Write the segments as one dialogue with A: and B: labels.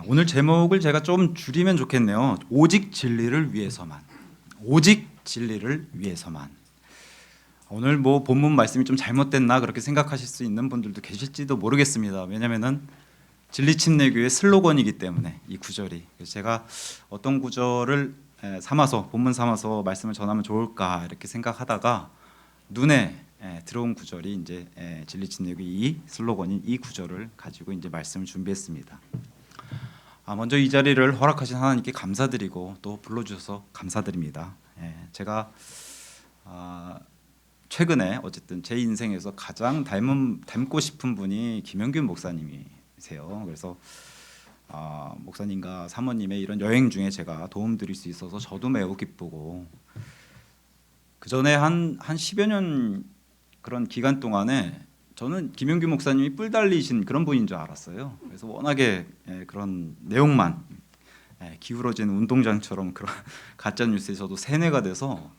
A: 오늘 제목을 제가 좀 줄이면 좋겠네요. 오직 진리를 위해서만. 오직 진리를 위해서만. 오늘 뭐 본문 말씀이 좀 잘못됐나 그렇게 생각하실 수 있는 분들도 계실지도 모르겠습니다. 왜냐면은 진리 침례교의 슬로건이기 때문에 이 구절이. 그래서 제가 어떤 구절을 삼아서 본문 삼아서 말씀을 전하면 좋을까 이렇게 생각하다가 눈에 들어온 구절이 이제 진리 침례교의 이 슬로건인 이 구절을 가지고 이제 말씀을 준비했습니다. 먼저 이 자리를 허락하신 하나님께 감사드리고 또 불러주셔서 감사드립니다. 제가 최근에 어쨌든 제 인생에서 가장 닮고 싶은 분이 김영균 목사님이세요. 그래서 목사님과 사모님의 이런 여행 중에 제가 도움드릴 수 있어서 저도 매우 기쁘고, 그 전에 한 10여 년 그런 기간 동안에 저는 김영규 목사님이 뿔 달리신 그런 분인 줄 알았어요. 그래서 워낙에 그런 내용만 기울어진 운동장처럼 그런 가짜 뉴스에 저도 세뇌가 돼서,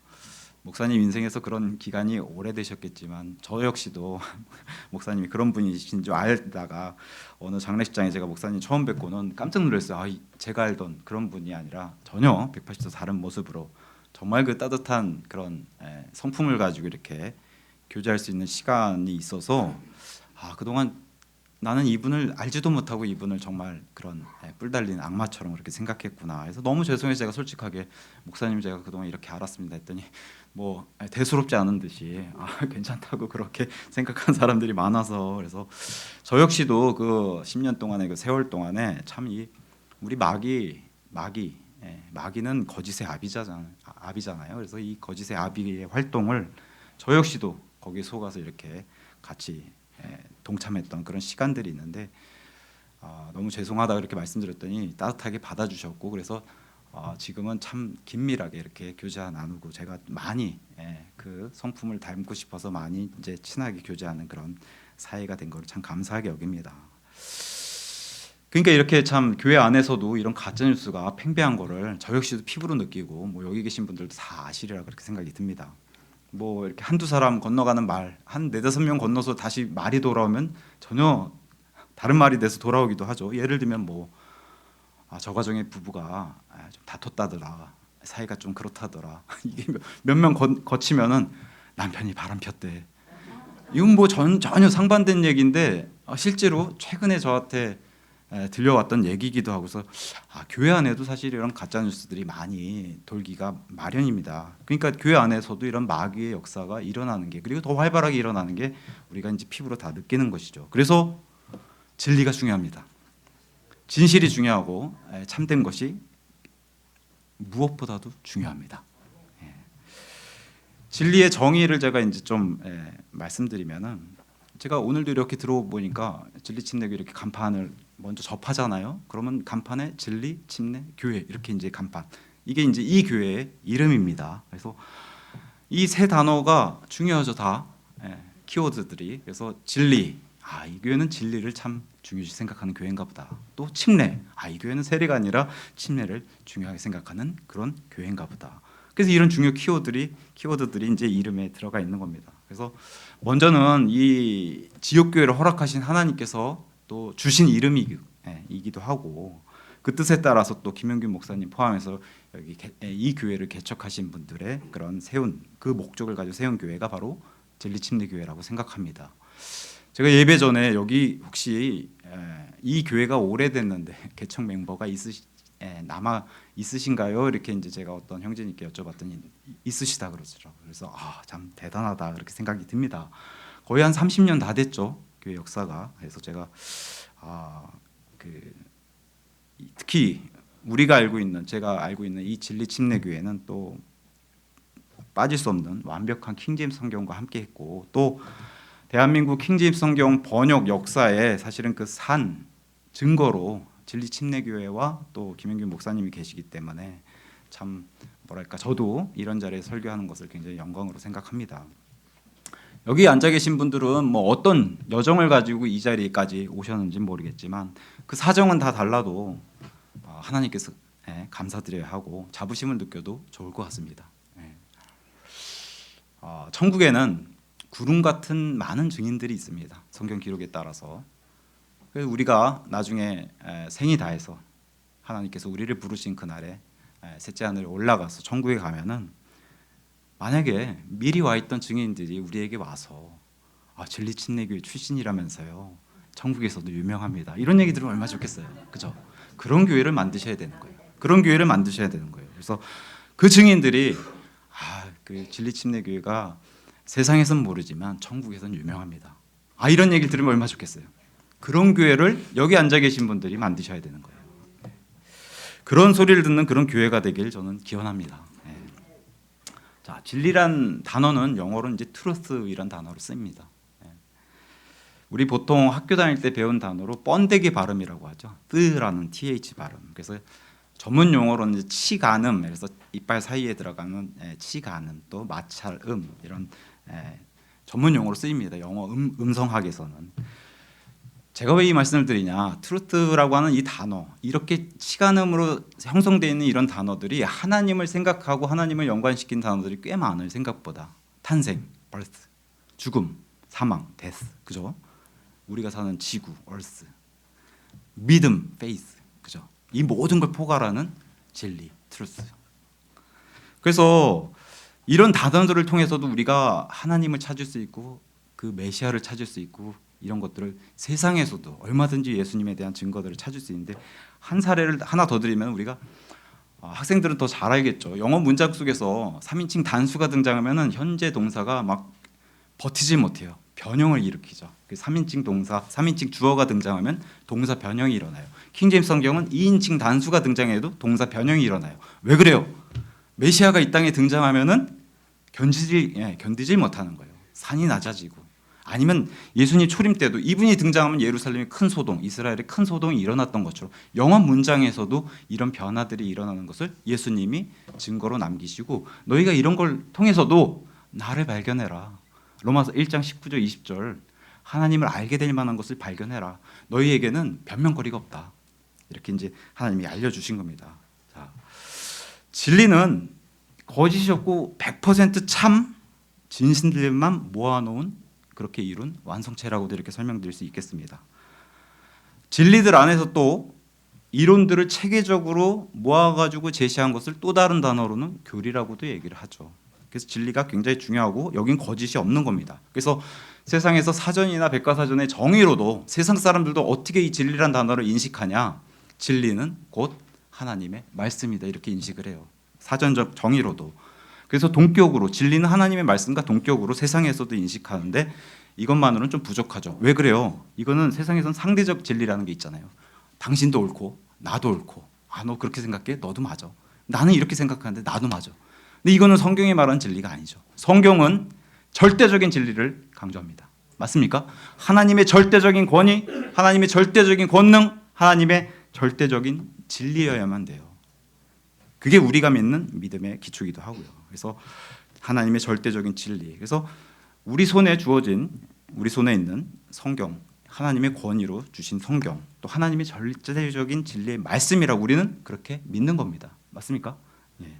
A: 목사님 인생에서 그런 기간이 오래되셨겠지만 저 역시도 목사님이 그런 분이신 줄 알다가 어느 장례식장에 제가 목사님 처음 뵙고는 깜짝 놀랐어요. 제가 알던 그런 분이 아니라 전혀 180도 다른 모습으로 정말 그 따뜻한 그런 성품을 가지고 이렇게 교제할 수 있는 시간이 있어서 그동안 나는 이분을 알지도 못하고 이분을 정말 그런 뿔 달린 악마처럼 그렇게 생각했구나. 그래서 너무 죄송해서 제가 솔직하게 목사님 제가 그동안 이렇게 알았습니다 했더니 뭐 대수롭지 않은 듯이 괜찮다고 그렇게 생각한 사람들이 많아서, 그래서 저 역시도 그 10년 동안의 그 세월 동안에 참 우리 마귀는 거짓의 아비잖아요. 그래서 이 거짓의 아비의 활동을 저 역시도 거기에 속아서 이렇게 같이 동참했던 그런 시간들이 있는데, 너무 죄송하다 그렇게 말씀드렸더니 따뜻하게 받아주셨고, 그래서 지금은 참 긴밀하게 이렇게 교제 나누고 제가 많이 그 성품을 닮고 싶어서 많이 이제 친하게 교제하는 그런 사이가 된 걸 참 감사하게 여깁니다. 그러니까 이렇게 참 교회 안에서도 이런 가짜 뉴스가 팽배한 거를 저 역시도 피부로 느끼고, 뭐 여기 계신 분들도 다 아시리라 그렇게 생각이 듭니다. 뭐 이렇게 한두 사람 건너가는 말 한 네다섯 명 건너서 다시 말이 돌아오면 전혀 다른 말이 돼서 돌아오기도 하죠. 예를 들면 저 가정의 부부가 좀 다퉜다더라, 사이가 좀 그렇다더라 이게 몇 명 거치면은 남편이 바람 폈대. 이건 뭐 전혀 상반된 얘기인데 실제로 최근에 저한테 들려왔던 얘기기도 하고서 교회 안에도 사실 이런 가짜 뉴스들이 많이 돌기가 마련입니다. 그러니까 교회 안에서도 이런 마귀의 역사가 일어나는 게, 그리고 더 활발하게 일어나는 게 우리가 이제 피부로 다 느끼는 것이죠. 그래서 진리가 중요합니다. 진실이 중요하고 참된 것이 무엇보다도 중요합니다. 진리의 정의를 제가 이제 좀 말씀드리면은, 제가 오늘도 이렇게 들어보니까 진리 침례교 이렇게 간판을 먼저 접하잖아요. 그러면 간판에 진리 침례 교회 이렇게 이제 간판, 이게 이제 이 교회의 이름입니다. 그래서 이 세 단어가 중요하죠, 다 키워드들이. 그래서 진리, 이 교회는 진리를 참 중요시 생각하는 교회인가 보다. 또 침례, 이 교회는 세례가 아니라 침례를 중요하게 생각하는 그런 교회인가 보다. 그래서 이런 중요 키워드들이 이제 이름에 들어가 있는 겁니다. 그래서 먼저는 이 지역교회를 허락하신 하나님께서 또 주신 이름이기도 하고, 그 뜻에 따라서 또 김영균 목사님 포함해서 여기 이 교회를 개척하신 분들의 그런 세운 그 목적을 가지고 세운 교회가 바로 진리침례교회라고 생각합니다. 제가 예배 전에 여기 혹시 이 교회가 오래됐는데 개척 멤버가 남아 있으신가요? 이렇게 이제 제가 어떤 형제님께 여쭤봤더니 있으시다 그러더라고요. 그래서 참 대단하다 그렇게 생각이 듭니다. 거의 한 30년 다 됐죠, 교회 역사가. 그래서 제가 특히 제가 알고 있는 이 진리 침례교회는 또 빠질 수 없는 완벽한 킹제임스 성경과 함께했고, 또 대한민국 킹제임스 성경 번역 역사에 사실은 그 산 증거로 진리 침례교회와 또 김영균 목사님이 계시기 때문에 참 저도 이런 자리에 설교하는 것을 굉장히 영광으로 생각합니다. 여기 앉아 계신 분들은 뭐 어떤 여정을 가지고 이 자리까지 오셨는지 모르겠지만 그 사정은 다 달라도 하나님께서 감사드려야 하고 자부심을 느껴도 좋을 것 같습니다. 천국에는 구름 같은 많은 증인들이 있습니다. 성경 기록에 따라서 그래서 우리가 나중에 생이 다해서 하나님께서 우리를 부르신 그날에 셋째 하늘에 올라가서 천국에 가면은 만약에 미리 와 있던 증인들이 우리에게 와서 진리 침례교회 출신이라면서요, 천국에서도 유명합니다, 이런 얘기 들으면 얼마나 좋겠어요. 그죠? 그런 교회를 만드셔야 되는 거예요. 그런 교회를 만드셔야 되는 거예요. 그래서 그 증인들이 그 진리 침례교회가 세상에서는 모르지만 천국에서는 유명합니다, 이런 얘기를 들으면 얼마나 좋겠어요. 그런 교회를 여기 앉아 계신 분들이 만드셔야 되는 거예요. 그런 소리를 듣는 그런 교회가 되길 저는 기원합니다. 자, 진리란 단어는 영어로 이제 truth이란 단어로 씁니다. 우리 보통 학교 다닐 때 배운 단어로 번데기 발음이라고 하죠. 뜨라는 th 발음. 그래서 전문 용어로는 이제 치간음, 그래서 이빨 사이에 들어가는 치간음, 또 마찰음, 이런 전문 용어로 쓰입니다. 영어 음성학에서는. 제가 왜 이 말씀을 드리냐, 트루트라고 하는 이 단어, 이렇게 치간음으로 형성되어 있는 이런 단어들이 하나님을 생각하고 하나님을 연관시킨 단어들이 꽤 많아요. 생각보다. 탄생, birth, 죽음, 사망, death, 그죠? 우리가 사는 지구, earth, 믿음, faith, 그죠? 이 모든 걸 포괄하는 진리, truth. 그래서 이런 단어들을 통해서도 우리가 하나님을 찾을 수 있고 그 메시아를 찾을 수 있고 이런 것들을 세상에서도 얼마든지 예수님에 대한 증거들을 찾을 수 있는데, 한 사례를 하나 더 드리면 우리가 학생들은 더 잘 알겠죠. 영어 문장 속에서 3인칭 단수가 등장하면 현재 동사가 막 버티지 못해요. 변형을 일으키죠. 3인칭 동사, 3인칭 주어가 등장하면 동사 변형이 일어나요. 킹제임스 성경은 2인칭 단수가 등장해도 동사 변형이 일어나요. 왜 그래요? 메시아가 이 땅에 등장하면은 견디질 못하는 거예요. 산이 낮아지고, 아니면 예수님 초림 때도 이분이 등장하면 예루살렘에 큰 소동, 이스라엘에 큰 소동이 일어났던 것처럼 영어 문장에서도 이런 변화들이 일어나는 것을 예수님이 증거로 남기시고, 너희가 이런 걸 통해서도 나를 발견해라. 로마서 1장 19절 20절, 하나님을 알게 될 만한 것을 발견해라. 너희에게는 변명거리가 없다. 이렇게 이제 하나님이 알려주신 겁니다. 자, 진리는 거짓이 없고 100% 참 진실들만 모아놓은, 그렇게 이룬 완성체라고도 이렇게 설명드릴 수 있겠습니다. 진리들 안에서 또 이론들을 체계적으로 모아가지고 제시한 것을 또 다른 단어로는 교리라고도 얘기를 하죠. 그래서 진리가 굉장히 중요하고 여긴 거짓이 없는 겁니다. 그래서 세상에서 사전이나 백과사전의 정의로도 세상 사람들도 어떻게 이 진리란 단어를 인식하냐, 진리는 곧 하나님의 말씀이다, 이렇게 인식을 해요. 사전적 정의로도. 그래서 동격으로 진리는 하나님의 말씀과 동격으로 세상에서도 인식하는데 이것만으로는 좀 부족하죠. 왜 그래요? 이거는 세상에서는 상대적 진리라는 게 있잖아요. 당신도 옳고 나도 옳고, 너 그렇게 생각해? 너도 맞아. 나는 이렇게 생각하는데 나도 맞아. 근데 이거는 성경이 말하는 진리가 아니죠. 성경은 절대적인 진리를 강조합니다. 맞습니까? 하나님의 절대적인 권위, 하나님의 절대적인 권능, 하나님의 절대적인 진리여야만 돼요. 그게 우리가 믿는 믿음의 기초이기도 하고요. 그래서 하나님의 절대적인 진리. 그래서 우리 손에 있는 성경, 하나님의 권위로 주신 성경, 또 하나님의 절대적인 진리의 말씀이라고 우리는 그렇게 믿는 겁니다. 맞습니까? 예.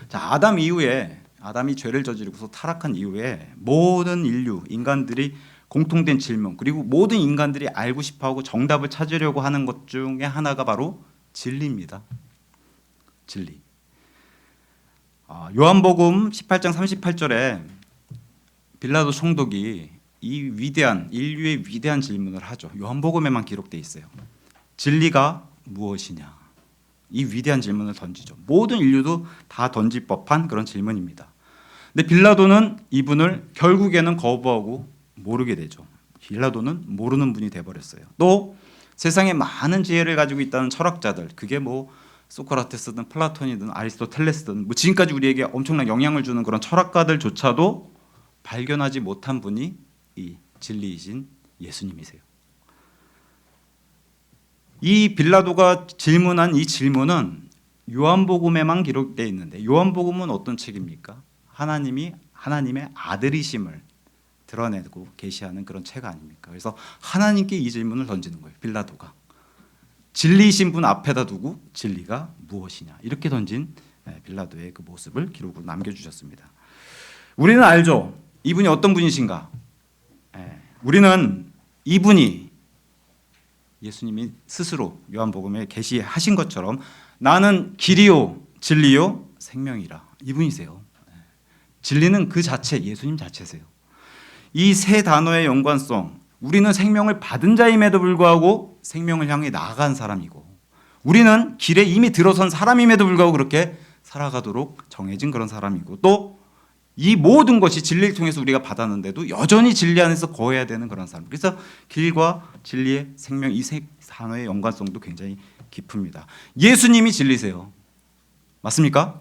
A: 자, 아담이 죄를 저지르고서 타락한 이후에 모든 인류, 인간들이 공통된 질문, 그리고 모든 인간들이 알고 싶어하고 정답을 찾으려고 하는 것 중에 하나가 바로 진리입니다. 진리. 요한복음 18장 38절에 빌라도 총독이 이 인류의 위대한 질문을 하죠. 요한복음에만 기록되어 있어요. 진리가 무엇이냐? 이 위대한 질문을 던지죠. 모든 인류도 다 던질 법한 그런 질문입니다. 근데 빌라도는 이분을 결국에는 거부하고 모르게 되죠. 빌라도는 모르는 분이 돼버렸어요. 또 세상에 많은 지혜를 가지고 있다는 철학자들, 그게 뭐 소크라테스든 플라톤이든 아리스토텔레스든 뭐 지금까지 우리에게 엄청난 영향을 주는 그런 철학가들조차도 발견하지 못한 분이 이 진리이신 예수님이세요. 이 빌라도가 질문한 이 질문은 요한복음에만 기록되어 있는데, 요한복음은 어떤 책입니까? 하나님의 아들이심을 드러내고 계시하는 그런 책 아닙니까? 그래서 하나님께 이 질문을 던지는 거예요. 빌라도가 진리이신 분 앞에다 두고 진리가 무엇이냐, 이렇게 던진 빌라도의 그 모습을 기록으로 남겨주셨습니다. 우리는 알죠. 이분이 어떤 분이신가. 우리는 이분이 예수님이 스스로 요한복음에 계시하신 것처럼 나는 길이요 진리요 생명이라. 이분이세요. 진리는 그 자체, 예수님 자체세요. 이 세 단어의 연관성, 우리는 생명을 받은 자임에도 불구하고 생명을 향해 나아간 사람이고, 우리는 길에 이미 들어선 사람임에도 불구하고 그렇게 살아가도록 정해진 그런 사람이고, 또 이 모든 것이 진리를 통해서 우리가 받았는데도 여전히 진리 안에서 거해야 되는 그런 사람. 그래서 길과 진리의 생명, 이 세 단어의 연관성도 굉장히 깊습니다. 예수님이 진리세요. 맞습니까?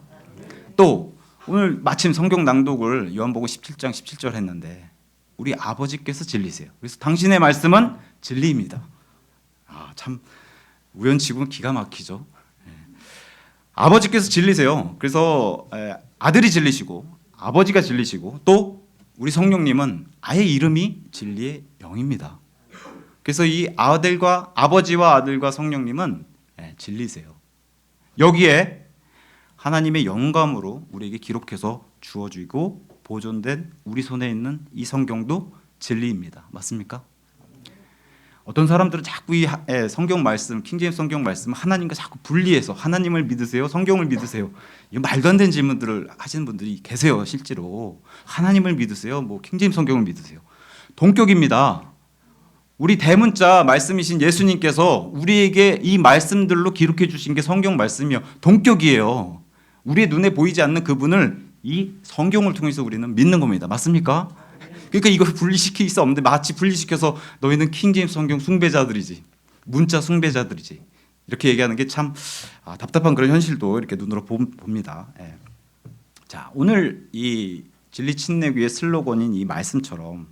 A: 또 오늘 마침 성경 낭독을 요한복음 17장 17절 했는데 우리 아버지께서 진리세요. 그래서 당신의 말씀은 진리입니다. 참 우연치고는 기가 막히죠. 아버지께서 진리세요. 그래서 아들이 진리시고 아버지가 진리시고 또 우리 성령님은 아예 이름이 진리의 영입니다. 그래서 이 아들과 아버지와 아들과 성령님은 진리세요. 여기에 하나님의 영감으로 우리에게 기록해서 주어지고 보존된 우리 손에 있는 이 성경도 진리입니다. 맞습니까? 어떤 사람들은 자꾸 이 성경 말씀, 킹제임스 성경 말씀 하나님과 자꾸 분리해서 하나님을 믿으세요? 성경을 믿으세요? 이 말도 안 되는 질문들을 하시는 분들이 계세요. 실제로 하나님을 믿으세요? 뭐 킹제임스 성경을 믿으세요? 동격입니다. 우리 대문자 말씀이신 예수님께서 우리에게 이 말씀들로 기록해 주신 게 성경 말씀이요. 동격이에요. 우리의 눈에 보이지 않는 그분을 이 성경을 통해서 우리는 믿는 겁니다. 맞습니까? 그러니까 이걸 분리시킬 수 없는데 마치 분리시켜서 너희는 킹제임스 성경 숭배자들이지, 문자 숭배자들이지 이렇게 얘기하는 게 참 답답한 그런 현실도 이렇게 눈으로 봅니다. 자, 오늘 이 진리 침례교의 슬로건인 이 말씀처럼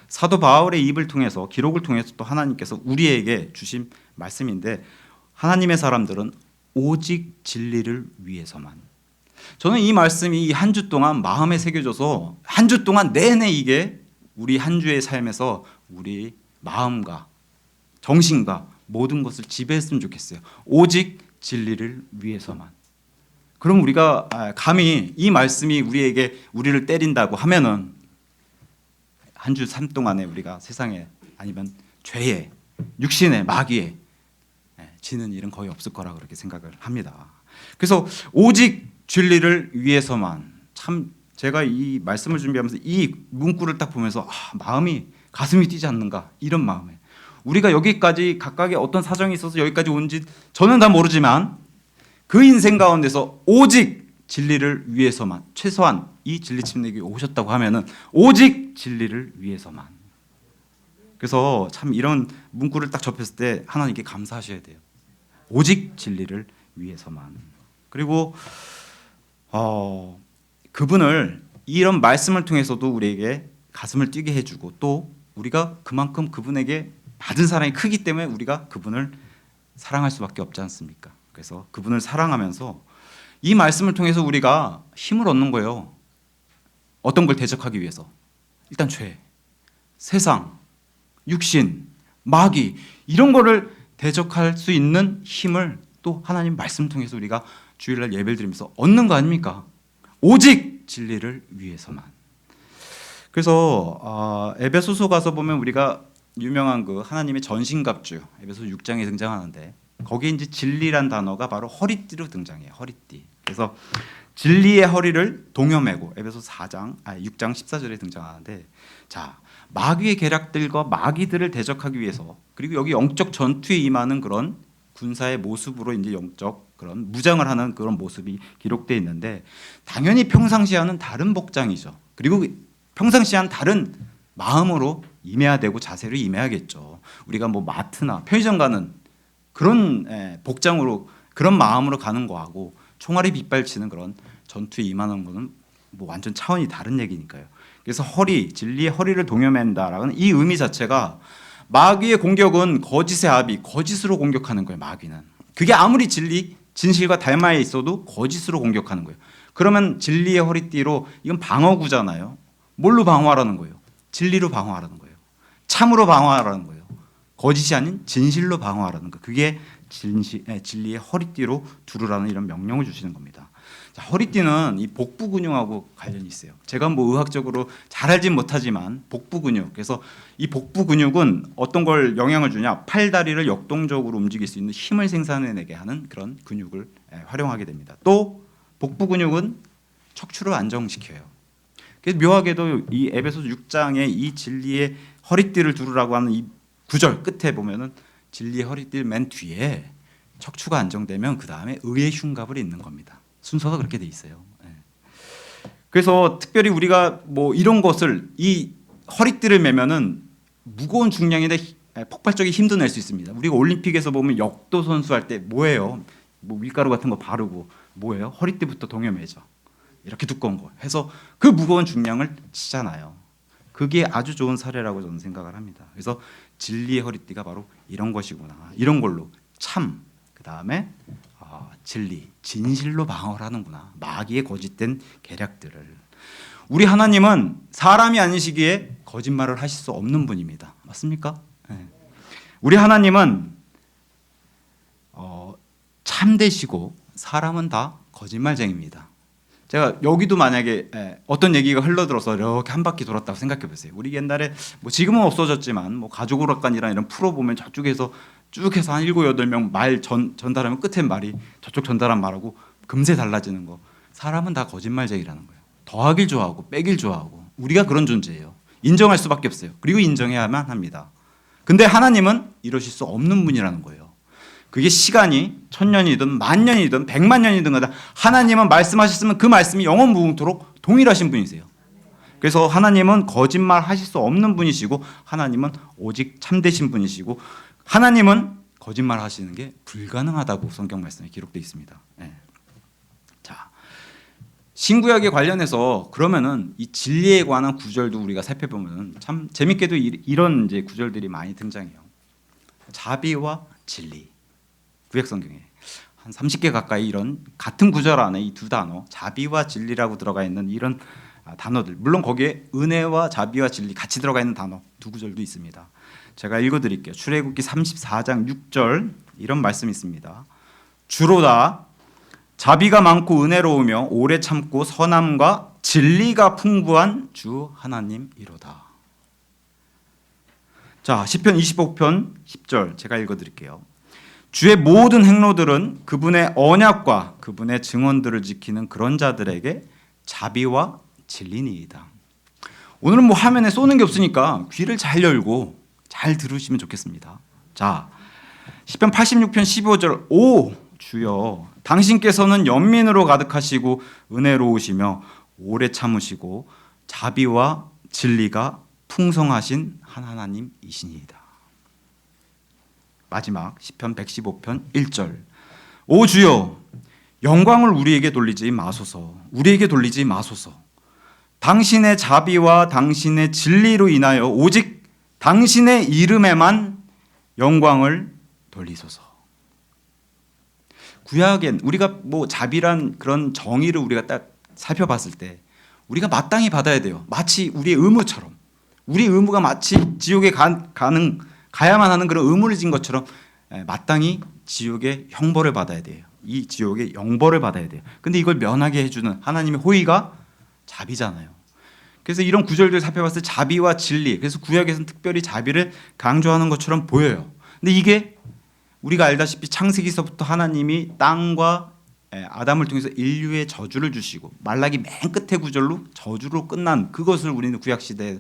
A: 사도 바울의 입을 통해서 기록을 통해서 또 하나님께서 우리에게 주신 말씀인데, 하나님의 사람들은 오직 진리를 위해서만. 저는 이 말씀이 한 주 동안 마음에 새겨져서 한 주 동안 내내 이게 우리 한 주의 삶에서 우리 마음과 정신과 모든 것을 지배했으면 좋겠어요. 오직 진리를 위해서만. 그럼 우리가 감히 이 말씀이 우리를 때린다고 하면은 한 주 삶 동안에 우리가 세상에 아니면 죄에 육신에 마귀에 지는 일은 거의 없을 거라 그렇게 생각을 합니다. 그래서 오직 진리를 위해서만. 참 제가 이 말씀을 준비하면서 이 문구를 딱 보면서 마음이 가슴이 뛰지 않는가, 이런 마음에 우리가 여기까지 각각의 어떤 사정이 있어서 여기까지 온지 저는 다 모르지만 그 인생 가운데서 오직 진리를 위해서만, 최소한 이 진리 침례교에 오셨다고 하면은 오직 진리를 위해서만. 그래서 참 이런 문구를 딱 접했을 때 하나님께 감사하셔야 돼요. 오직 진리를 위해서만. 그리고 그분을 이런 말씀을 통해서도 우리에게 가슴을 뛰게 해주고, 또 우리가 그만큼 그분에게 받은 사랑이 크기 때문에 우리가 그분을 사랑할 수밖에 없지 않습니까? 그래서 그분을 사랑하면서 이 말씀을 통해서 우리가 힘을 얻는 거예요. 어떤 걸 대적하기 위해서? 일단 죄, 세상, 육신, 마귀, 이런 거를 대적할 수 있는 힘을 또 하나님 말씀 통해서 우리가 주일날 예배를 드리면서 얻는 거 아닙니까? 오직 진리를 위해서만. 그래서 에베소서 가서 보면 우리가 유명한 그 하나님의 전신갑주, 에베소서 6장에 등장하는데 거기에 이제 진리란 단어가 바로 허리띠로 등장해요. 허리띠. 그래서 진리의 허리를 동여매고, 에베소서 6장 14절에 등장하는데, 자, 마귀의 계략들과 마귀들을 대적하기 위해서, 그리고 여기 영적 전투에 임하는 그런 군사의 모습으로 이제 영적 그런 무장을 하는 그런 모습이 기록되어 있는데, 당연히 평상시와는 다른 복장이죠. 그리고 평상시와는 다른 마음으로 임해야 되고 자세로 임해야겠죠. 우리가 뭐 마트나 편의점 가는 그런 복장으로, 그런 마음으로 가는 거하고 총알이 빗발치는 그런 전투에 임하는 거는 뭐 완전 차원이 다른 얘기니까요. 그래서 진리의 허리를 동여맨다라는 이 의미 자체가, 마귀의 공격은 거짓의 아비, 거짓으로 공격하는 거예요. 마귀는 그게 아무리 진실과 닮아 있어도 거짓으로 공격하는 거예요. 그러면 진리의 허리띠로, 이건 방어구잖아요. 뭘로 방어하라는 거예요? 진리로 방어하라는 거예요. 참으로 방어하라는 거예요. 거짓이 아닌 진실로 방어하라는 거예요. 그게 진리의 허리띠로 두르라는 이런 명령을 주시는 겁니다. 자, 허리띠는 이 복부 근육하고 관련이 있어요. 제가 뭐 의학적으로 잘 알진 못하지만 복부 근육, 그래서 이 복부 근육은 어떤 걸 영향을 주냐, 팔다리를 역동적으로 움직일 수 있는 힘을 생산해내게 하는 그런 근육을 활용하게 됩니다. 또 복부 근육은 척추를 안정시켜요. 그래서 묘하게도 이 에베소서 6장의 이 진리의 허리띠를 두르라고 하는 이 구절 끝에 보면은 진리의 허리띠를 맨 뒤에 척추가 안정되면 그 다음에 의의 흉갑을 입는 겁니다. 순서가 그렇게 돼 있어요. 그래서 특별히 우리가 뭐 이런 것을 이 허리띠를 매면은 무거운 중량인데 폭발적인 힘도 낼 수 있습니다. 우리가 올림픽에서 보면 역도 선수 할 때 뭐예요? 뭐 밀가루 같은 거 바르고 뭐예요? 허리띠부터 동여매죠. 이렇게 두꺼운 거 해서 그 무거운 중량을 치잖아요. 그게 아주 좋은 사례라고 저는 생각을 합니다. 그래서 진리의 허리띠가 바로 이런 것이구나. 이런 걸로 참, 그 다음에 진리, 진실로 방어를 하는구나. 마귀의 거짓된 계략들을. 우리 하나님은 사람이 아니시기에 거짓말을 하실 수 없는 분입니다. 맞습니까? 네. 우리 하나님은 참되시고 사람은 다 거짓말쟁입니다. 제가 여기도 만약에 어떤 얘기가 흘러들어서 이렇게 한 바퀴 돌았다고 생각해 보세요. 우리 옛날에 뭐 지금은 없어졌지만 뭐 가족오락관이랑 이런 프로 보면 저쪽에서 쭉 해서 한 7, 8명 말 전달하면 끝에 말이 저쪽 전달한 말하고 금세 달라지는 거. 사람은 다 거짓말쟁이라는 거예요. 더하길 좋아하고 빼길 좋아하고 우리가 그런 존재예요. 인정할 수밖에 없어요. 그리고 인정해야만 합니다. 근데 하나님은 이러실 수 없는 분이라는 거예요. 그게 시간이 1000년이든 10,000년이든 1,000,000년이든 가다 하나님은 말씀하셨으면 그 말씀이 영원무궁토록 동일하신 분이세요. 그래서 하나님은 거짓말 하실 수 없는 분이시고 하나님은 오직 참되신 분이시고 하나님은 거짓말 하시는 게 불가능하다고 성경 말씀에 기록되어 있습니다. 자, 신구약에 관련해서 그러면은 이 진리에 관한 구절도 우리가 살펴보면 참 재밌게도 이런 이제 구절들이 많이 등장해요. 자비와 진리. 구약 성경에 한 30개 가까이 이런 같은 구절 안에 이 두 단어 자비와 진리라고 들어가 있는 이런 단어들, 물론 거기에 은혜와 자비와 진리 같이 들어가 있는 단어 두 구절도 있습니다. 제가 읽어드릴게요. 출애굽기 34장 6절 이런 말씀이 있습니다. 주로다 자비가 많고 은혜로우며 오래 참고 선함과 진리가 풍부한 주 하나님이로다. 자, 시편 25편 10절 제가 읽어드릴게요. 주의 모든 행로들은 그분의 언약과 그분의 증언들을 지키는 그런 자들에게 자비와 진리니이다. 오늘은 뭐 화면에 쏘는 게 없으니까 귀를 잘 열고 잘 들으시면 좋겠습니다. 자, 시편 86편 15절 오 주여 당신께서는 연민으로 가득하시고 은혜로우시며 오래 참으시고 자비와 진리가 풍성하신 한 하나님이시니이다. 마지막 시편 115편 1절 오 주여 영광을 우리에게 돌리지 마소서. 우리에게 돌리지 마소서. 당신의 자비와 당신의 진리로 인하여 오직 당신의 이름에만 영광을 돌리소서. 구약엔 우리가 뭐 자비란 그런 정의를 우리가 딱 살펴봤을 때 우리가 마땅히 받아야 돼요. 마치 우리의 의무처럼. 우리 의무가 마치 지옥에 가야만 하는 그런 의무를 진 것처럼 마땅히 지옥의 형벌을 받아야 돼요. 이 지옥의 영벌을 받아야 돼요. 근데 이걸 면하게 해주는 하나님의 호의가 자비잖아요. 그래서 이런 구절들을 살펴봤을 때 자비와 진리, 그래서 구약에서는 특별히 자비를 강조하는 것처럼 보여요. 근데 이게 우리가 알다시피 창세기서부터 하나님이 땅과 아담을 통해서 인류의 저주를 주시고 말라기 맨 끝에 구절로 저주로 끝난 그것을 우리는 구약시대에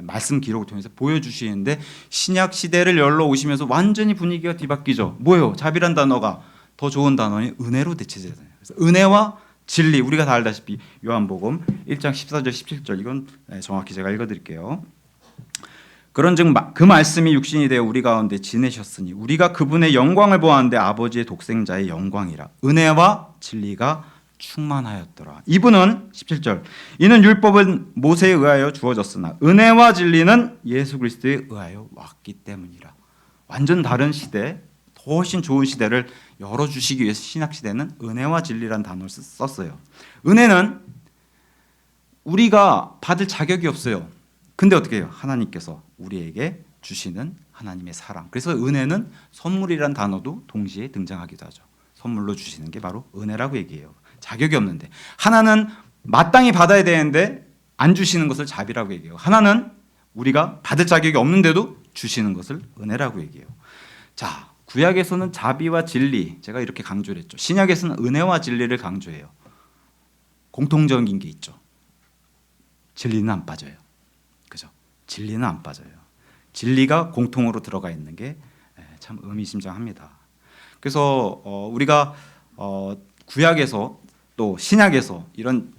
A: 말씀 기록을 통해서 보여주시는데 신약 시대를 열러 오시면서 완전히 분위기가 뒤바뀌죠. 뭐예요? 자비란 단어가 더 좋은 단어인 은혜로 대체되잖아요. 그래서 은혜와 진리, 우리가 다 알다시피 요한복음 1장 14절 17절 이건 정확히 제가 읽어드릴게요. 그런즉 그 말씀이 육신이 되어 우리 가운데 지내셨으니 우리가 그분의 영광을 보았는데 아버지의 독생자의 영광이라 은혜와 진리가 충만하였더라. 이분은 17절 이는 율법은 모세에 의하여 주어졌으나 은혜와 진리는 예수 그리스도에 의하여 왔기 때문이라. 완전 다른 시대, 훨씬 좋은 시대를 열어주시기 위해서 신약시대는 은혜와 진리라는 단어를 썼어요. 은혜는 우리가 받을 자격이 없어요. 근데 어떻게 해요? 하나님께서 우리에게 주시는 하나님의 사랑. 그래서 은혜는 선물이란 단어도 동시에 등장하기도 하죠. 선물로 주시는 게 바로 은혜라고 얘기해요. 자격이 없는데. 하나는 마땅히 받아야 되는데 안 주시는 것을 자비라고 얘기해요. 하나는 우리가 받을 자격이 없는데도 주시는 것을 은혜라고 얘기해요. 자, 구약에서는 자비와 진리, 제가 이렇게 강조를 했죠. 신약에서는 은혜와 진리를 강조해요. 공통적인 게 있죠. 진리는 안 빠져요. 그죠? 진리는 안 빠져요. 진리가 공통으로 들어가 있는 게 참 의미심장합니다. 그래서 우리가 구약에서 또 신약에서 이런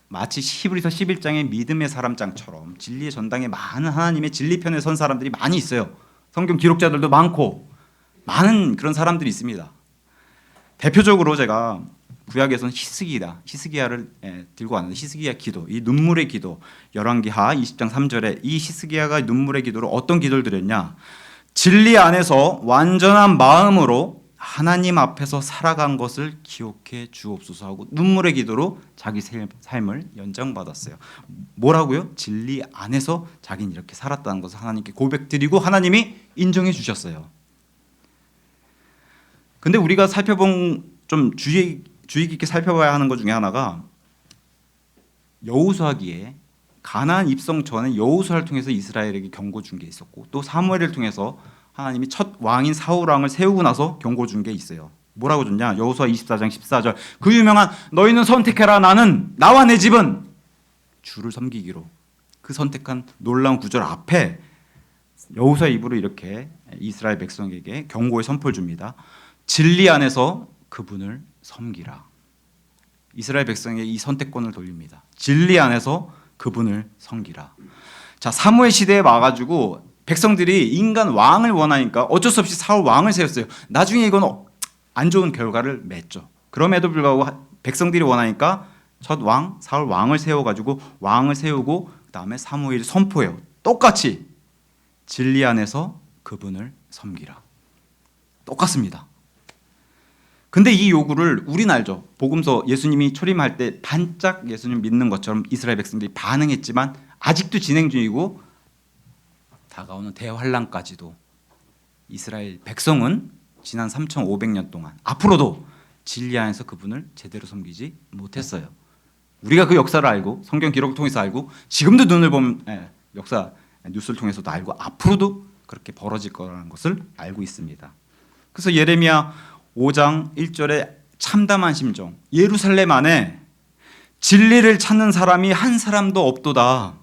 A: 마치 히브리서 11장의 믿음의 사람장처럼 진리의 전당에 많은 하나님의 진리편에 선 사람들이 많이 있어요. 성경 기록자들도 많고 많은 그런 사람들이 있습니다. 대표적으로 제가 구약에서는 히스기야를 들고 왔는데, 히스기야 기도, 이 눈물의 기도, 열왕기하 20장 3절에 이 히스기야가 눈물의 기도로 어떤 기도를 드렸냐? 진리 안에서 완전한 마음으로 하나님 앞에서 살아간 것을 기억해 주옵소서 하고 눈물의 기도로 자기 삶을 연장받았어요. 뭐라고요? 진리 안에서 자기는 이렇게 살았다는 것을 하나님께 고백드리고 하나님이 인정해 주셨어요. 근데 우리가 좀 주의 깊게 살펴봐야 하는 것 중에 하나가, 여호수아기에 가나안 입성 전에 여호수아를 통해서 이스라엘에게 경고 준 게 있었고, 또 사무엘을 통해서 하나님이 첫 왕인 사울 왕을 세우고 나서 경고 준 게 있어요. 뭐라고 줬냐? 여호수아 24장 14절, 그 유명한 너희는 선택해라, 나와 내 집은 주를 섬기기로. 그 선택한 놀라운 구절 앞에 여호수아 입으로 이렇게 이스라엘 백성에게 경고의 선포를 줍니다. 진리 안에서 그분을 섬기라. 이스라엘 백성에게 이 선택권을 돌립니다. 진리 안에서 그분을 섬기라. 자, 사무엘 시대에 와가지고 백성들이 인간 왕을 원하니까 어쩔 수 없이 사울 왕을 세웠어요. 나중에 이건 안 좋은 결과를 맺죠. 그럼에도 불구하고 백성들이 원하니까 첫 왕 사울 왕을 세워가지고 왕을 세우고 그 다음에 사무엘이 선포해요. 똑같이 진리 안에서 그분을 섬기라. 똑같습니다. 근데 이 요구를 우리는 알죠. 복음서 예수님이 초림할 때 반짝 예수님 믿는 것처럼 이스라엘 백성들이 반응했지만 아직도 진행 중이고, 다가오는 대환란까지도 이스라엘 백성은 지난 3,500년 동안 앞으로도 진리 안에서 그분을 제대로 섬기지 못했어요. 우리가 그 역사를 알고 성경 기록을 통해서 알고 지금도 눈을 보면 역사 뉴스를 통해서도 알고 앞으로도 그렇게 벌어질 거라는 것을 알고 있습니다. 그래서 예레미야 5장 1절에 참담한 심정, 예루살렘 안에 진리를 찾는 사람이 한 사람도 없도다.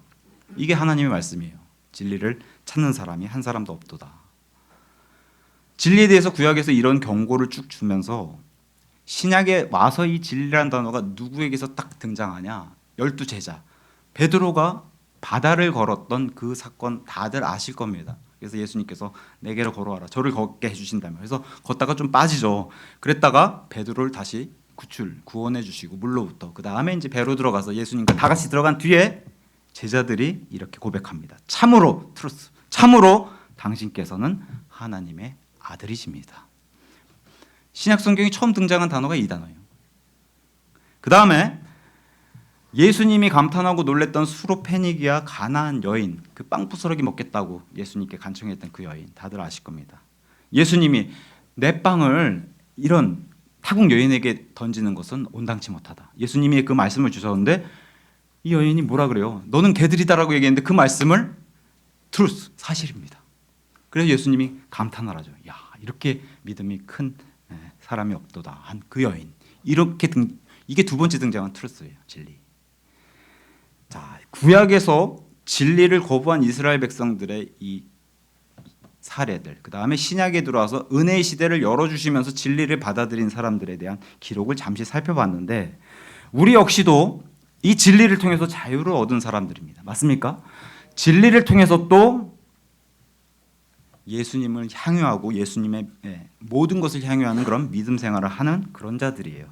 A: 이게 하나님의 말씀이에요. 진리를 찾는 사람이 한 사람도 없도다. 진리에 대해서 구약에서 이런 경고를 쭉 주면서 신약에 와서 이 진리라는 단어가 누구에게서 딱 등장하냐? 12제자 베드로가 바다를 걸었던 그 사건 다들 아실 겁니다. 그래서 예수님께서 내게로 걸어와라, 저를 걷게 해주신다며. 그래서 걷다가 좀 빠지죠. 그랬다가 베드로를 다시 구원해 주시고 물로부터, 그 다음에 이제 배로 들어가서 예수님과 다 같이 들어간 뒤에 제자들이 이렇게 고백합니다. 참으로 트루스, 참으로 당신께서는 하나님의 아들이십니다. 신약 성경이 처음 등장한 단어가 이 단어예요. 그 다음에 예수님이 감탄하고 놀랬던 수로페니기아 가나안 여인, 그 빵 부스러기 먹겠다고 예수님께 간청했던 그 여인, 다들 아실 겁니다. 예수님이 내 빵을 이런 타국 여인에게 던지는 것은 온당치 못하다. 예수님이 그 말씀을 주셨는데 이 여인이 뭐라 그래요? 너는 개들이다라고 얘기했는데 그 말씀을 트루스, 사실입니다. 그래서 예수님이 감탄을 하죠. 야, 이렇게 믿음이 큰 사람이 없도다 한 그 여인. 이게 두 번째 등장한 트루스예요. 진리. 자, 구약에서 진리를 거부한 이스라엘 백성들의 이 사례들, 그 다음에 신약에 들어와서 은혜의 시대를 열어주시면서 진리를 받아들인 사람들에 대한 기록을 잠시 살펴봤는데, 우리 역시도 이 진리를 통해서 자유를 얻은 사람들입니다. 맞습니까? 진리를 통해서 또 예수님을 향유하고 예수님의 모든 것을 향유하는 그런 믿음 생활을 하는 그런 자들이에요.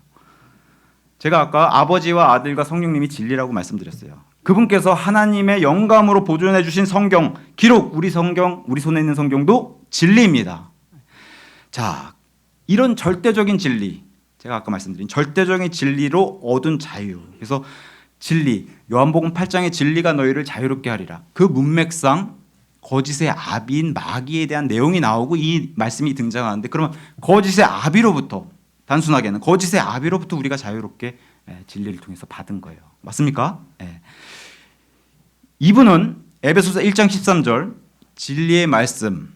A: 제가 아까 아버지와 아들과 성령님이 진리라고 말씀드렸어요. 그분께서 하나님의 영감으로 보존해 주신 성경, 기록, 우리 손에 있는 성경도 진리입니다. 자, 이런 절대적인 진리, 제가 아까 말씀드린 절대적인 진리로 얻은 자유. 그래서 진리, 요한복음 8장의 진리가 너희를 자유롭게 하리라. 그 문맥상 거짓의 아비인 마귀에 대한 내용이 나오고 이 말씀이 등장하는데, 그러면 거짓의 아비로부터, 단순하게는 거짓의 아비로부터 우리가 자유롭게 진리를 통해서 받은 거예요. 맞습니까? 이분은 에베소서 1장 13절 진리의 말씀,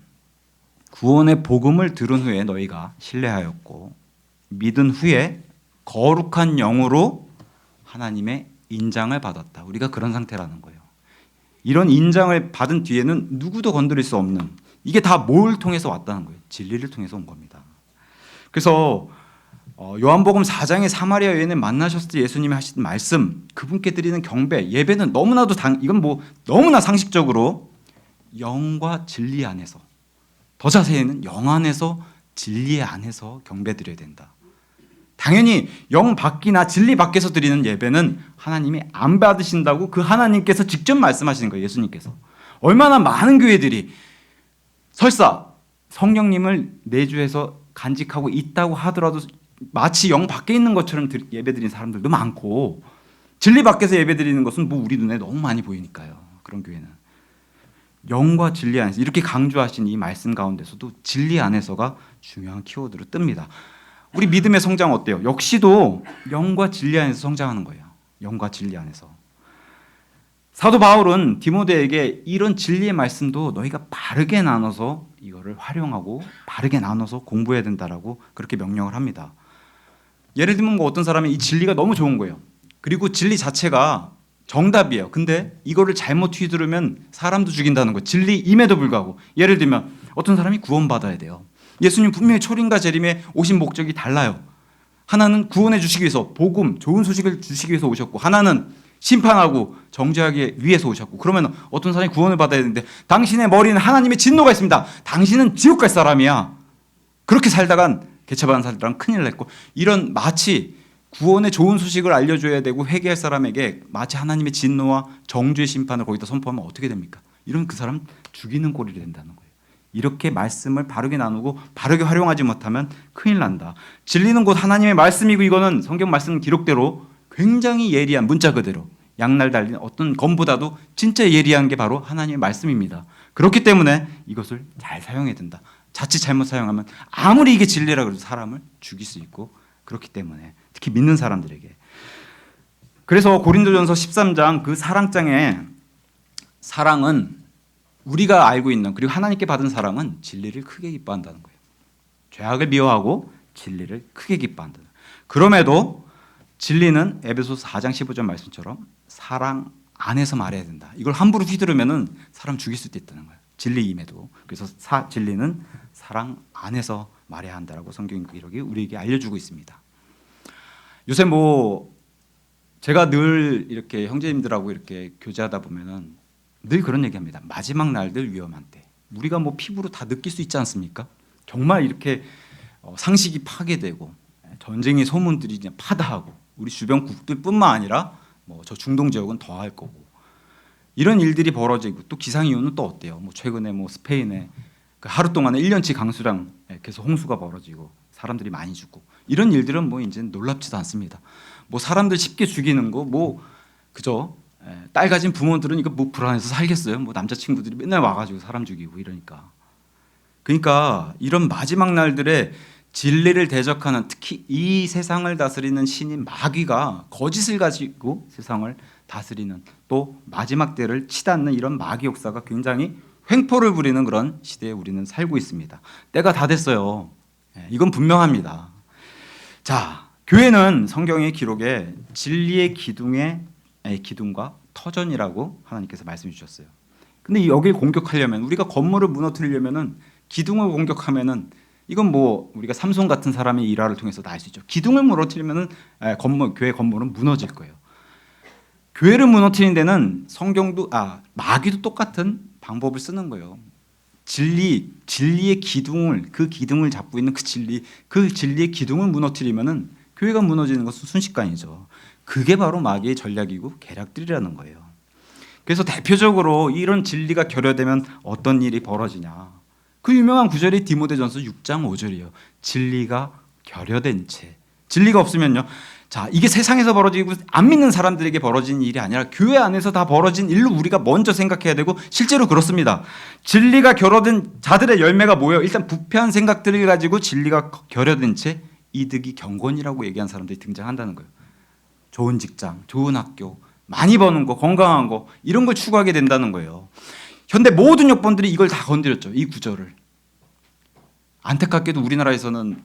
A: 구원의 복음을 들은 후에 너희가 신뢰하였고 믿은 후에 거룩한 영으로 하나님의 인장을 받았다. 우리가 그런 상태라는 거예요. 이런 인장을 받은 뒤에는 누구도 건드릴 수 없는, 이게 다 뭘 통해서 왔다는 거예요? 진리를 통해서 온 겁니다. 그래서 요한복음 4장의 사마리아 여인을 만나셨을 때 예수님이 하신 말씀, 그분께 드리는 경배, 예배는 너무나도 이건 뭐 너무나 상식적으로 영과 진리 안에서, 더 자세히는 영 안에서 진리 안에서 경배드려야 된다. 당연히 영 밖이나 진리 밖에서 드리는 예배는 하나님이 안 받으신다고 그 하나님께서 직접 말씀하시는 거예요. 예수님께서. 얼마나 많은 교회들이 설사 성령님을 내주해서 간직하고 있다고 하더라도 마치 영 밖에 있는 것처럼 예배드리는 사람들도 많고, 진리 밖에서 예배드리는 것은 뭐 우리 눈에 너무 많이 보이니까요. 그런 교회는 영과 진리 안에서, 이렇게 강조하신 이 말씀 가운데서도 진리 안에서가 중요한 키워드로 뜹니다. 우리 믿음의 성장 어때요? 역시도 영과 진리 안에서 성장하는 거예요. 영과 진리 안에서. 사도 바울은 디모데에게 이런 진리의 말씀도 너희가 바르게 나눠서 이거를 활용하고 바르게 나눠서 공부해야 된다라고 그렇게 명령을 합니다. 예를 들면 뭐 어떤 사람이 이 진리가 너무 좋은 거예요. 그리고 진리 자체가 정답이에요. 근데 이거를 잘못 휘두르면 사람도 죽인다는 거, 진리임에도 불구하고. 예를 들면 어떤 사람이 구원받아야 돼요. 예수님 분명히 초림과 재림에 오신 목적이 달라요. 하나는 구원해 주시기 위해서, 복음, 좋은 소식을 주시기 위해서 오셨고, 하나는 심판하고 정죄하기 위해서 오셨고. 그러면 어떤 사람이 구원을 받아야 되는데 당신의 머리는 하나님의 진노가 있습니다. 당신은 지옥 갈 사람이야. 그렇게 살다간 개차반은 살다간 큰일 났고, 이런 마치 구원의 좋은 소식을 알려줘야 되고 회개할 사람에게 마치 하나님의 진노와 정죄의 심판을 거기다 선포하면 어떻게 됩니까? 이런 그 사람 죽이는 꼴이 된다는 거예요. 이렇게 말씀을 바르게 나누고 바르게 활용하지 못하면 큰일 난다. 진리는 곧 하나님의 말씀이고, 이거는 성경 말씀 기록대로 굉장히 예리한, 문자 그대로 양날 달린 어떤 검보다도 진짜 예리한 게 바로 하나님의 말씀입니다. 그렇기 때문에 이것을 잘 사용해야 된다. 자칫 잘못 사용하면 아무리 이게 진리라 그래도 사람을 죽일 수 있고, 그렇기 때문에 특히 믿는 사람들에게. 그래서 고린도전서 13장 그 사랑장에, 사랑은 우리가 알고 있는, 그리고 하나님께 받은 사랑은 진리를 크게 기뻐한다는 거예요. 죄악을 미워하고 진리를 크게 기뻐한다. 그럼에도 진리는 에베소서 4장 15절 말씀처럼 사랑 안에서 말해야 된다. 이걸 함부로 휘두르면 사람 죽일 수도 있다는 거예요. 진리임에도. 그래서 진리는 사랑 안에서 말해야 한다라고 성경 기록이 우리에게 알려주고 있습니다. 요새 뭐 제가 늘 이렇게 형제님들하고 이렇게 교제하다 보면은 늘 그런 얘기합니다. 마지막 날들 위험한 때. 우리가 뭐 피부로 다 느낄 수 있지 않습니까? 정말 이렇게 상식이 파괴되고 전쟁의 소문들이 그냥 파다하고, 우리 주변 국들뿐만 아니라 뭐 저 중동 지역은 더 할 거고, 이런 일들이 벌어지고, 또 기상 이유는 또 어때요? 뭐 최근에 뭐 스페인에 그 하루 동안에 1년치 강수량 계속 홍수가 벌어지고 사람들이 많이 죽고, 이런 일들은 뭐 이제 놀랍지도 않습니다. 뭐 사람들 쉽게 죽이는 거 뭐 그저 딸 가진 부모들은 이거 뭐 불안해서 살겠어요? 뭐 남자친구들이 맨날 와가지고 사람 죽이고 이러니까. 그러니까 이런 마지막 날들에 진리를 대적하는, 특히 이 세상을 다스리는 신인 마귀가 거짓을 가지고 세상을 다스리는, 또 마지막 때를 치닫는 이런 마귀 역사가 굉장히 횡포를 부리는 그런 시대에 우리는 살고 있습니다. 때가 다 됐어요. 이건 분명합니다. 자, 교회는 성경의 기록에 진리의 기둥과 터전이라고 하나님께서 말씀해 주셨어요. 근데 여기를 공격하려면, 우리가 건물을 무너뜨리려면은, 기둥을 공격하면은, 이건 뭐 우리가 삼손 같은 사람의 일화를 통해서 다 알 수 있죠. 기둥을 무너뜨리면은 교회 건물은 무너질 거예요. 교회를 무너뜨리는 데는 성경도 마귀도 똑같은 방법을 쓰는 거예요. 진리의 기둥을, 그 기둥을 잡고 있는 그 진리의 기둥을 무너뜨리면은 교회가 무너지는 것은 순식간이죠. 그게 바로 마귀의 전략이고 계략들이라는 거예요. 그래서 대표적으로 이런 진리가 결여되면 어떤 일이 벌어지냐. 그 유명한 구절이 디모데전서 6장 5절이에요. 진리가 결여된 채. 진리가 없으면요, 자, 이게 세상에서 벌어지고 안 믿는 사람들에게 벌어진 일이 아니라 교회 안에서 다 벌어진 일로 우리가 먼저 생각해야 되고 실제로 그렇습니다. 진리가 결여된 자들의 열매가 뭐예요? 일단 부패한 생각들을 가지고 진리가 결여된 채 이득이 경건이라고 얘기한 사람들이 등장한다는 거예요. 좋은 직장, 좋은 학교, 많이 버는 거, 건강한 거 이런 걸 추구하게 된다는 거예요. 현대 모든 역본들이 이걸 다 건드렸죠. 이 구절을. 안타깝게도 우리나라에서는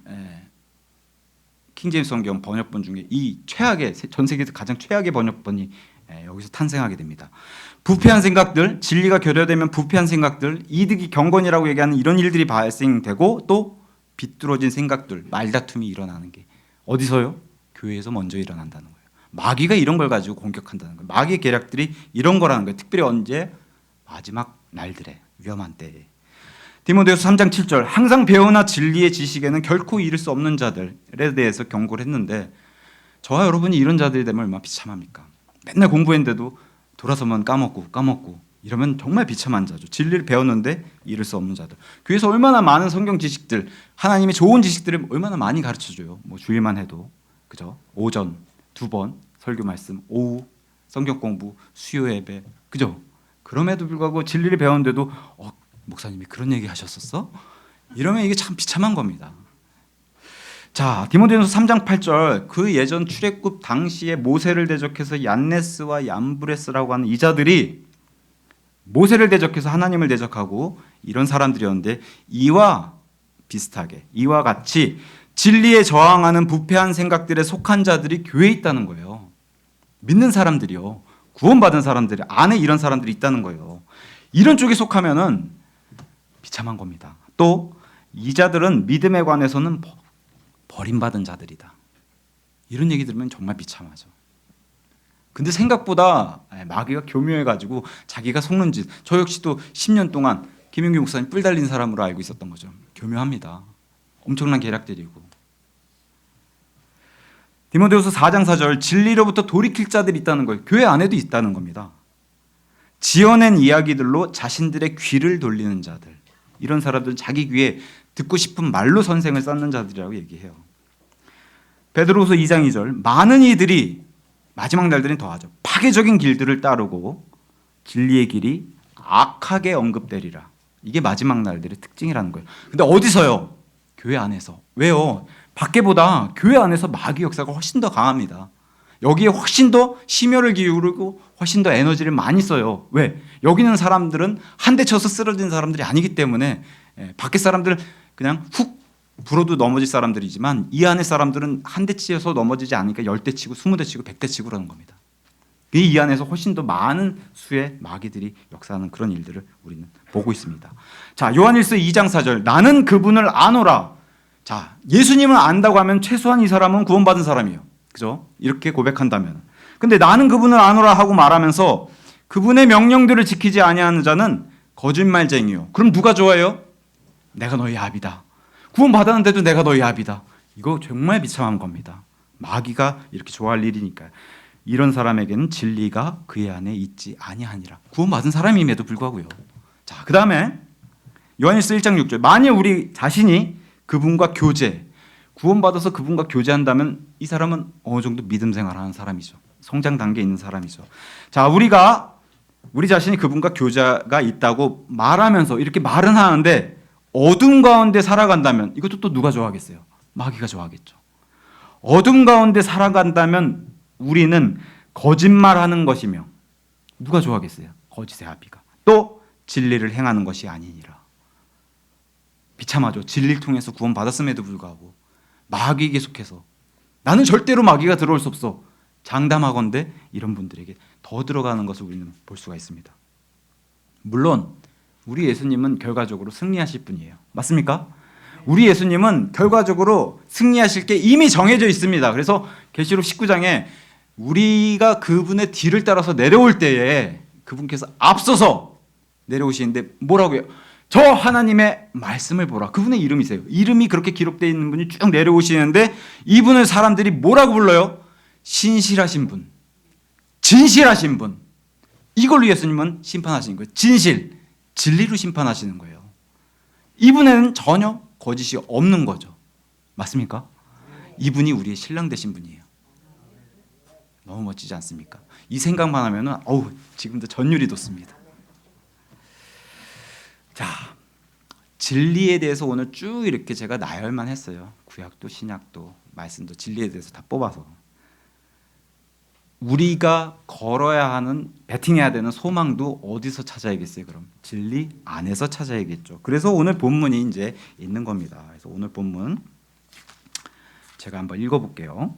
A: 킹제임스 성경 번역본 중에 이 최악의, 전 세계에서 가장 최악의 번역본이 여기서 탄생하게 됩니다. 부패한 생각들, 진리가 결여되면 부패한 생각들, 이득이 경건이라고 얘기하는 이런 일들이 발생되고 또 비뚤어진 생각들, 말다툼이 일어나는 게 어디서요? 교회에서 먼저 일어난다는 거예요. 마귀가 이런 걸 가지고 공격한다는 거예요. 마귀의 계략들이 이런 거라는 거예요. 특별히 언제? 마지막 날들에, 위험한 때에. 디모데후서 3장 7절 항상 배우나 진리의 지식에는 결코 이를 수 없는 자들에 대해서 경고를 했는데 저와 여러분이 이런 자들이 되면 얼마나 비참합니까? 맨날 공부했는데도 돌아서면 까먹고 이러면 정말 비참한 자죠. 진리를 배웠는데 이룰 수 없는 자들. 교회에서 얼마나 많은 성경 지식들, 하나님의 좋은 지식들을 얼마나 많이 가르쳐줘요. 뭐 주일만 해도 그죠? 오전 2번 설교 말씀, 오후 성경 공부, 수요 예배, 그죠? 그럼에도 불구하고 진리를 배웠는데도 목사님이 그런 얘기 하셨었어? 이러면 이게 참 비참한 겁니다. 자, 디모데후서 3장 8절 그 예전 출애굽 당시에 모세를 대적해서 얀네스와 얀브레스라고 하는 이자들이 모세를 대적해서 하나님을 대적하고 이런 사람들이었는데 이와 비슷하게 이와 같이 진리에 저항하는 부패한 생각들에 속한 자들이 교회에 있다는 거예요. 믿는 사람들이요. 구원받은 사람들이 안에 이런 사람들이 있다는 거예요. 이런 쪽에 속하면은 비참한 겁니다. 또 이자들은 믿음에 관해서는 버림받은 자들이다. 이런 얘기 들으면 정말 비참하죠. 근데 생각보다 마귀가 교묘해가지고 자기가 속는 짓. 저 역시도 10년 동안 김용규 목사님 뿔 달린 사람으로 알고 있었던 거죠. 교묘합니다. 엄청난 계략들이고. 디모데후서 4장 4절 진리로부터 돌이킬 자들이 있다는 거예요. 교회 안에도 있다는 겁니다. 지어낸 이야기들로 자신들의 귀를 돌리는 자들. 이런 사람들은 자기 귀에 듣고 싶은 말로 선생을 쌓는 자들이라고 얘기해요. 베드로후서 2장 2절 많은 이들이 마지막 날들은 더하죠. 파괴적인 길들을 따르고 진리의 길이 악하게 언급되리라. 이게 마지막 날들의 특징이라는 거예요. 근데 어디서요? 교회 안에서. 왜요? 밖에보다 교회 안에서 마귀 역사가 훨씬 더 강합니다. 여기에 훨씬 더 심혈을 기울이고 훨씬 더 에너지를 많이 써요. 왜? 여기 있는 사람들은 한 대 쳐서 쓰러진 사람들이 아니기 때문에 밖에 사람들 그냥 훅 불어도 넘어질 사람들이지만 이 안에 사람들은 한 대 치여서 넘어지지 않으니까 10대 치고 20대 치고 100대 치고 그러는 겁니다. 이 안에서 훨씬 더 많은 수의 마귀들이 역사하는 그런 일들을 우리는 보고 있습니다. 자, 요한일서 2장 4절 나는 그분을 아노라. 자, 예수님을 안다고 하면 최소한 이 사람은 구원받은 사람이에요. 그죠? 이렇게 고백한다면. 근데 나는 그분을 아노라 하고 말하면서 그분의 명령들을 지키지 아니하는 자는 거짓말쟁이요. 그럼 누가 좋아해요? 내가 너희 아비다. 구원받았는데도 내가 너희 아비다. 이거 정말 비참한 겁니다. 마귀가 이렇게 좋아할 일이니까요. 이런 사람에게는 진리가 그의 안에 있지 아니하니라. 구원받은 사람임에도 불구하고요. 자, 그 다음에 요한일서 1장 6절 만일 우리 자신이 그분과 교제, 구원받아서 그분과 교제한다면 이 사람은 어느 정도 믿음 생활하는 사람이죠. 성장 단계에 있는 사람이죠. 자, 우리 자신이 그분과 교제가 있다고 말하면서 이렇게 말은 하는데 어둠 가운데 살아간다면 이것도 또 누가 좋아하겠어요? 마귀가 좋아하겠죠. 어둠 가운데 살아간다면 우리는 거짓말하는 것이며 누가 좋아하겠어요? 거짓의 아비가. 또 진리를 행하는 것이 아니니라. 비참하죠. 진리를 통해서 구원받았음에도 불구하고 마귀에게 속해서 나는 절대로 마귀가 들어올 수 없어. 장담하건대 이런 분들에게 더 들어가는 것을 우리는 볼 수가 있습니다. 물론 우리 예수님은 결과적으로 승리하실 분이에요. 맞습니까? 우리 예수님은 결과적으로 승리하실 게 이미 정해져 있습니다. 그래서 계시록 19장에 우리가 그분의 뒤를 따라서 내려올 때에 그분께서 앞서서 내려오시는데 뭐라고 해요? 저 하나님의 말씀을 보라. 그분의 이름이세요. 이름이 그렇게 기록되어 있는 분이 쭉 내려오시는데 이분을 사람들이 뭐라고 불러요? 신실하신 분, 진실하신 분. 이걸로 예수님은 심판하시는 거예요. 진실, 진리로 심판하시는 거예요. 이분에는 전혀 거짓이 없는 거죠. 맞습니까? 이분이 우리의 신랑 되신 분이에요. 너무 멋지지 않습니까? 이 생각만 하면은 지금도 전율이 돋습니다. 자, 진리에 대해서 오늘 쭉 이렇게 제가 나열만 했어요. 구약도 신약도 말씀도 진리에 대해서 다 뽑아서. 우리가 걸어야 하는, 베팅해야 되는 소망도 어디서 찾아야겠어요? 그럼 진리 안에서 찾아야겠죠. 그래서 오늘 본문이 이제 있는 겁니다. 그래서 오늘 본문 제가 한번 읽어볼게요.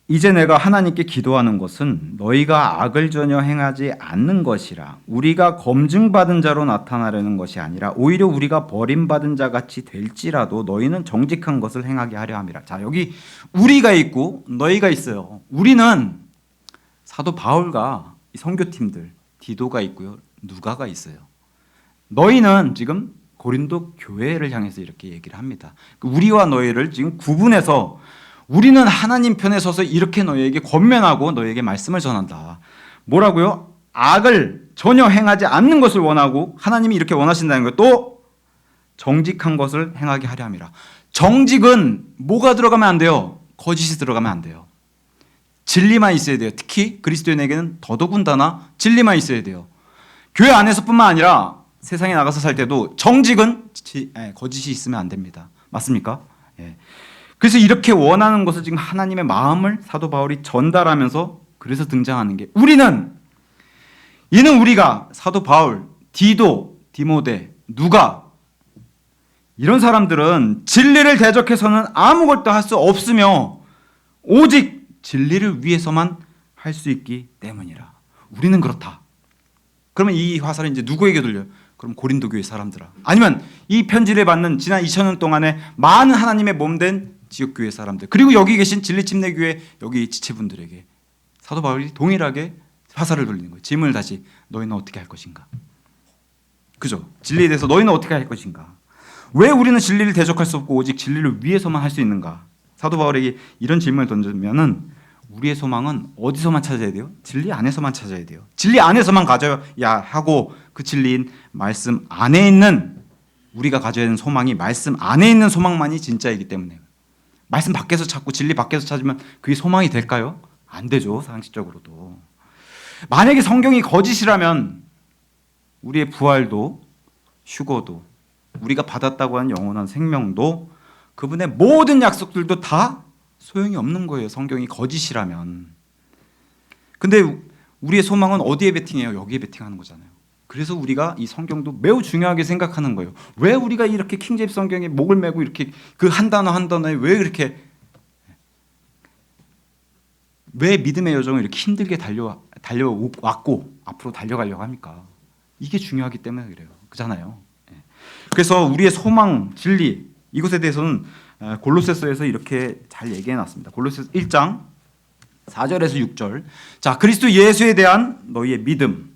A: 이제 내가 하나님께 기도하는 것은 너희가 악을 전혀 행하지 않는 것이라. 우리가 검증받은 자로 나타나려는 것이 아니라 오히려 우리가 버림받은 자 같이 될지라도 너희는 정직한 것을 행하게 하려 함이라. 자, 여기 우리가 있고 너희가 있어요. 우리는 사도 바울과 이 선교팀들 디도가 있고요, 누가가 있어요. 너희는 지금 고린도 교회를 향해서 이렇게 얘기를 합니다. 우리와 너희를 지금 구분해서 우리는 하나님 편에 서서 이렇게 너희에게 권면하고 너희에게 말씀을 전한다. 뭐라고요? 악을 전혀 행하지 않는 것을 원하고 하나님이 이렇게 원하신다는 거예요. 또 정직한 것을 행하게 하려 함이라. 정직은 뭐가 들어가면 안 돼요? 거짓이 들어가면 안 돼요. 진리만 있어야 돼요. 특히 그리스도인에게는 더더군다나 진리만 있어야 돼요. 교회 안에서뿐만 아니라 세상에 나가서 살 때도 정직은 거짓이 있으면 안 됩니다. 맞습니까? 예. 그래서 이렇게 원하는 것을 지금 하나님의 마음을 사도 바울이 전달하면서 그래서 등장하는 게 이는 우리가 사도 바울, 디도, 디모데, 누가 이런 사람들은 진리를 대적해서는 아무것도 할 수 없으며 오직 진리를 위해서만 할 수 있기 때문이라. 우리는 그렇다. 그러면 이 화살이 이제 누구에게 돌려요? 그럼 고린도 교회 사람들아. 아니면 이 편지를 받는 지난 2000년 동안에 많은 하나님의 몸된 지역교회 사람들, 그리고 여기 계신 진리침례교회 여기 지체분들에게 사도 바울이 동일하게 화살을 돌리는 거예요. 질문을 다시, 너희는 어떻게 할 것인가? 그죠? 진리에 대해서 너희는 어떻게 할 것인가? 왜 우리는 진리를 대적할 수 없고 오직 진리를 위해서만 할 수 있는가? 사도 바울에게 이런 질문을 던지면은 우리의 소망은 어디서만 찾아야 돼요? 진리 안에서만 찾아야 돼요. 진리 안에서만 가져야 하고, 그 진리인 말씀 안에 있는, 우리가 가져야 하는 소망이 말씀 안에 있는 소망만이 진짜이기 때문에. 말씀 밖에서 찾고 진리 밖에서 찾으면 그게 소망이 될까요? 안 되죠, 상식적으로도. 만약에 성경이 거짓이라면 우리의 부활도, 휴거도, 우리가 받았다고 하는 영원한 생명도, 그분의 모든 약속들도 다 소용이 없는 거예요, 성경이 거짓이라면. 근데 우리의 소망은 어디에 베팅해요? 여기에 베팅하는 거잖아요. 그래서 우리가 이 성경도 매우 중요하게 생각하는 거예요. 왜 우리가 이렇게 킹제임스 성경에 목을 메고 이렇게 그 한 단어 한 단어에 왜 그렇게, 왜 믿음의 여정을 이렇게 힘들게 달려왔고 앞으로 달려가려고 합니까? 이게 중요하기 때문에 그래요. 그렇잖아요. 그래서 우리의 소망, 진리, 이것에 대해서는 골로새서에서 이렇게 잘 얘기해 놨습니다. 골로새서 1장 4절에서 6절. 자, 그리스도 예수에 대한 너희의 믿음,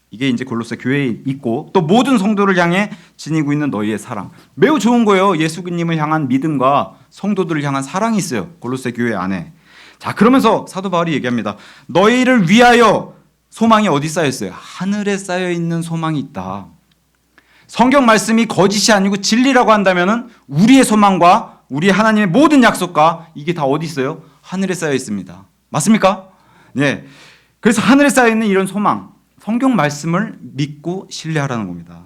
A: 이게 이제 골로새 교회에 있고, 또 모든 성도를 향해 지니고 있는 너희의 사랑. 매우 좋은 거예요. 예수님을 향한 믿음과 성도들을 향한 사랑이 있어요, 골로새 교회 안에. 자, 그러면서 사도 바울이 얘기합니다. 너희를 위하여 소망이 어디 쌓여 있어요? 하늘에 쌓여 있는 소망이 있다. 성경 말씀이 거짓이 아니고 진리라고 한다면은 우리의 소망과 우리 하나님의 모든 약속과 이게 다 어디 있어요? 하늘에 쌓여 있습니다. 맞습니까? 네. 그래서 하늘에 쌓여 있는 이런 소망, 성경 말씀을 믿고 신뢰하라는 겁니다.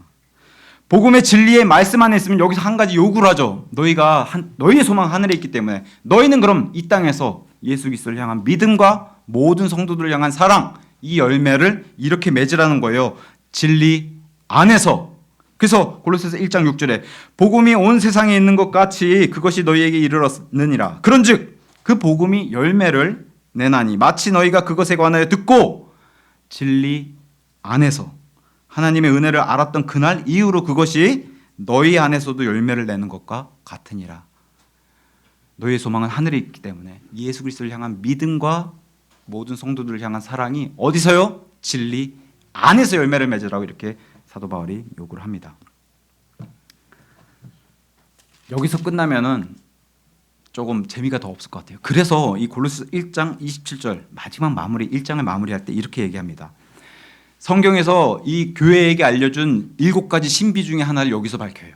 A: 복음의 진리의 말씀 안에 있으면 여기서 한 가지 요구를 하죠. 너희의 소망은 하늘에 있기 때문에 너희는 그럼 이 땅에서 예수 그리스도를 향한 믿음과 모든 성도들을 향한 사랑, 이 열매를 이렇게 맺으라는 거예요. 진리 안에서. 그래서 골로새서 1장 6절에 복음이 온 세상에 있는 것 같이 그것이 너희에게 이르렀느니라. 그런즉 그 복음이 열매를 내나니 마치 너희가 그것에 관하여 듣고 진리 안에서 하나님의 은혜를 알았던 그날 이후로 그것이 너희 안에서도 열매를 내는 것과 같으니라. 너희의 소망은 하늘에 있기 때문에 예수 그리스도를 향한 믿음과 모든 성도들을 향한 사랑이 어디서요? 진리 안에서 열매를 맺으라고 이렇게 사도 바울이 요구를 합니다. 여기서 끝나면은 조금 재미가 더 없을 것 같아요. 그래서 이 골로새 1장 27절 마지막 마무리, 1장을 마무리할 때 이렇게 얘기합니다. 성경에서 이 교회에게 알려준 7가지 신비 중에 하나를 여기서 밝혀요.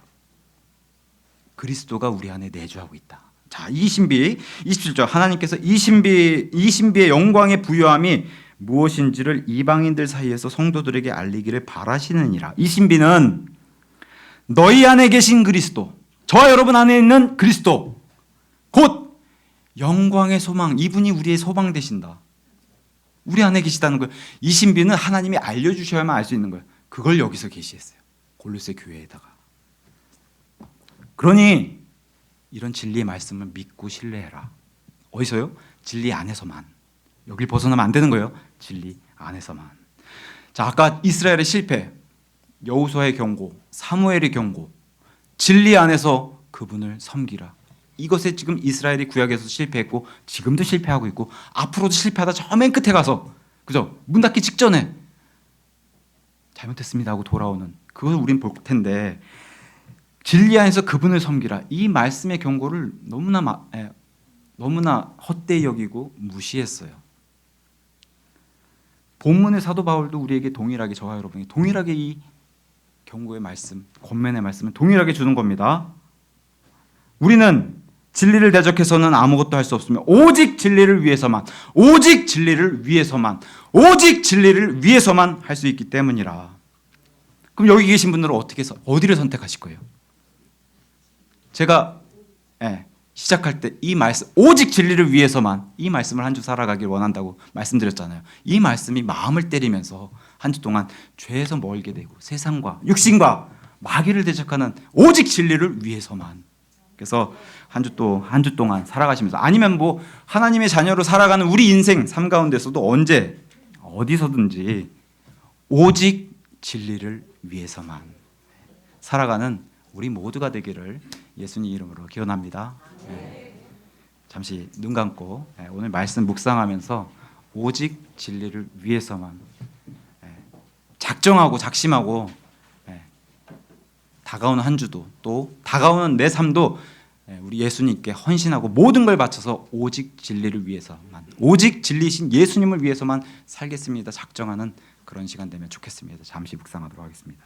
A: 그리스도가 우리 안에 내주하고 있다. 자, 자, 이 신비 27절 하나님께서 이 신비의 영광의 부요함이 무엇인지를 이방인들 사이에서 성도들에게 알리기를 바라시느니라. 이 신비는 너희 안에 계신 그리스도, 저와 여러분 안에 있는 그리스도, 곧 영광의 소망, 이분이 우리의 소망 되신다. 우리 안에 계시다는 거예요. 이 신비는 하나님이 알려주셔야만 알 수 있는 거예요. 그걸 여기서 계시했어요. 골로새 교회에다가. 그러니 이런 진리의 말씀을 믿고 신뢰해라. 어디서요? 진리 안에서만. 여길 벗어나면 안 되는 거예요. 진리 안에서만. 자, 아까 이스라엘의 실패, 여호수아의 경고, 사무엘의 경고, 진리 안에서 그분을 섬기라. 이것에 지금 이스라엘이 구약에서 실패했고 지금도 실패하고 있고 앞으로도 실패하다 저 맨 끝에 가서 그죠? 문 닫기 직전에 잘못했습니다 하고 돌아오는 그걸 우린 볼 텐데, 진리 안에서 그분을 섬기라. 이 말씀의 경고를 너무나 헛되이 여기고 무시했어요. 본문의 사도 바울도 우리에게 동일하게, 저와 여러분이 동일하게 이 경고의 말씀, 권면의 말씀을 동일하게 주는 겁니다. 우리는 진리를 대적해서는 아무것도 할 수 없으며 오직 진리를 위해서만, 오직 진리를 위해서만, 오직 진리를 위해서만 할 수 있기 때문이라. 그럼 여기 계신 분들은 어디를 선택하실 거예요? 제가 시작할 때 이 말씀, 오직 진리를 위해서만, 이 말씀을 한 주 살아가길 원한다고 말씀드렸잖아요. 이 말씀이 마음을 때리면서 한 주 동안 죄에서 멀게 되고 세상과 육신과 마귀를 대적하는 오직 진리를 위해서만. 그래서 한 주 동안 살아가시면서, 아니면 뭐 하나님의 자녀로 살아가는 우리 인생 삶 가운데서도 언제 어디서든지 오직 진리를 위해서만 살아가는 우리 모두가 되기를 예수님 이름으로 기원합니다. 잠시 눈 감고 오늘 말씀 묵상하면서 오직 진리를 위해서만 작정하고 작심하고 다가오는 한 주도, 또 다가오는 내 삶도 우리 예수님께 헌신하고 모든 걸 바쳐서 오직 진리를 위해서만, 오직 진리신 예수님을 위해서만 살겠습니다 작정하는 그런 시간 되면 좋겠습니다. 잠시 묵상하도록 하겠습니다.